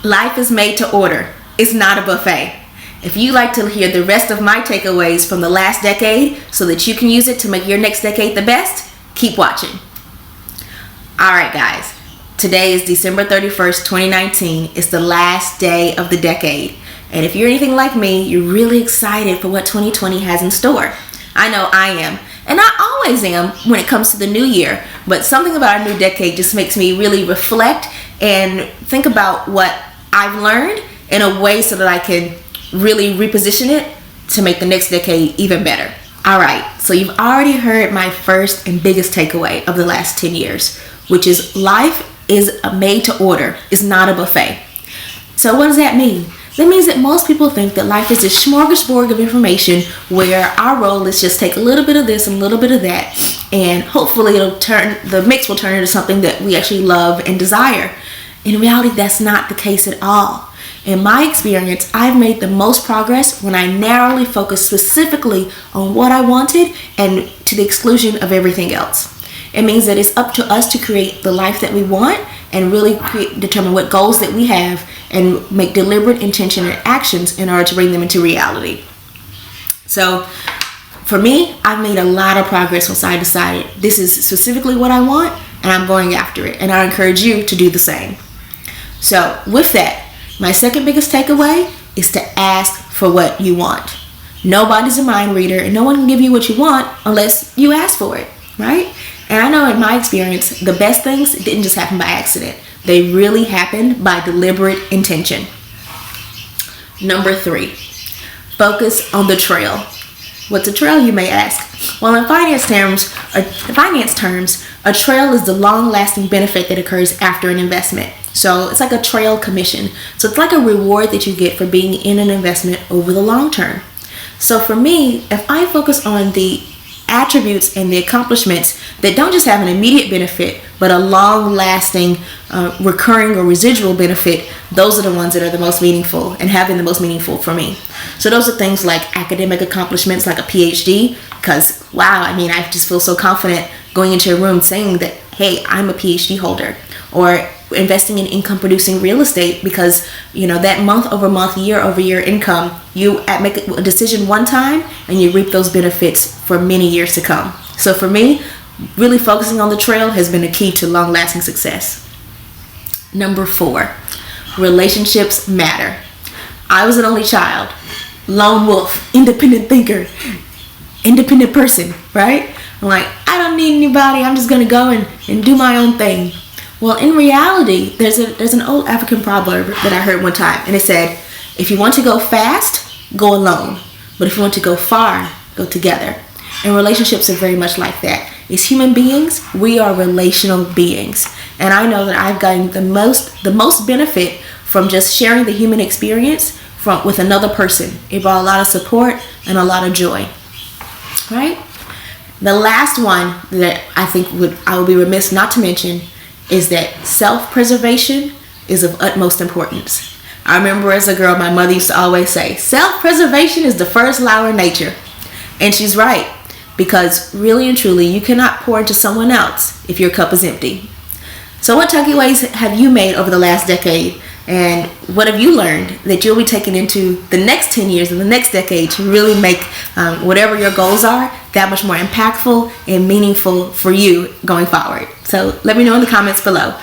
Life is made to order. It's not a buffet. If you'd like to hear the rest of my takeaways from the last decade so that you can use it to make your next decade the best, keep watching. Alright guys, today is December 31st, 2019. It's the last day of the decade. And if you're anything like me, you're really excited for what 2020 has in store. I know I am. And I always am when it comes to the new year. But something about our new decade just makes me really reflect and think about what I've learned in a way so that I can really reposition it to make the next decade even better. Alright, so you've already heard my first and biggest takeaway of the last 10 years, which is life is made to order. It's not a buffet. So what does that mean? That means that most people think that life is this smorgasbord of information where our role is just take a little bit of this and a little bit of that, and hopefully the mix will turn into something that we actually love and desire. In reality, that's not the case at all. In my experience, I've made the most progress when I narrowly focus specifically on what I wanted and to the exclusion of everything else. It means that it's up to us to create the life that we want and really determine what goals that we have and make deliberate intention and actions in order to bring them into reality. So for me, I've made a lot of progress once I decided this is specifically what I want and I'm going after it. And I encourage you to do the same. So with that, my second biggest takeaway is to ask for what you want. Nobody's a mind reader and no one can give you what you want unless you ask for it, right? And I know in my experience, the best things didn't just happen by accident. They really happened by deliberate intention. Number 3, focus on the trail. What's a trail, you may ask? Well, in finance terms, a trail is the long-lasting benefit that occurs after an investment. So it's like a trail commission. So it's like a reward that you get for being in an investment over the long term. So for me, if I focus on the attributes and the accomplishments that don't just have an immediate benefit, but a long-lasting, recurring or residual benefit, those are the ones that are the most meaningful and have been the most meaningful for me. So those are things like academic accomplishments, like a PhD, because wow, I mean, I just feel so confident going into a room saying that, hey, I'm a PhD holder. Or investing in income-producing real estate because, you know, that month-over-month, year-over-year income, you make a decision one time and you reap those benefits for many years to come. So for me, really focusing on the trail has been a key to long-lasting success. Number 4, relationships matter. I was an only child, lone wolf, independent thinker, independent person, right? I'm like, I don't need anybody. I'm just going to go and do my own thing. Well, in reality, there's an old African proverb that I heard one time, and it said, if you want to go fast, go alone. But if you want to go far, go together. And relationships are very much like that. As human beings, we are relational beings. And I know that I've gotten the most benefit from just sharing the human experience with another person. It brought a lot of support and a lot of joy. Right? The last one that I think I would be remiss not to mention is that self-preservation is of utmost importance. I remember as a girl, my mother used to always say, self-preservation is the first law of nature. And she's right, because really and truly, you cannot pour into someone else if your cup is empty. So what takeaways have you made over the last decade? And what have you learned that you'll be taking into the next 10 years and the next decade to really make whatever your goals are that much more impactful and meaningful for you going forward? So let me know in the comments below.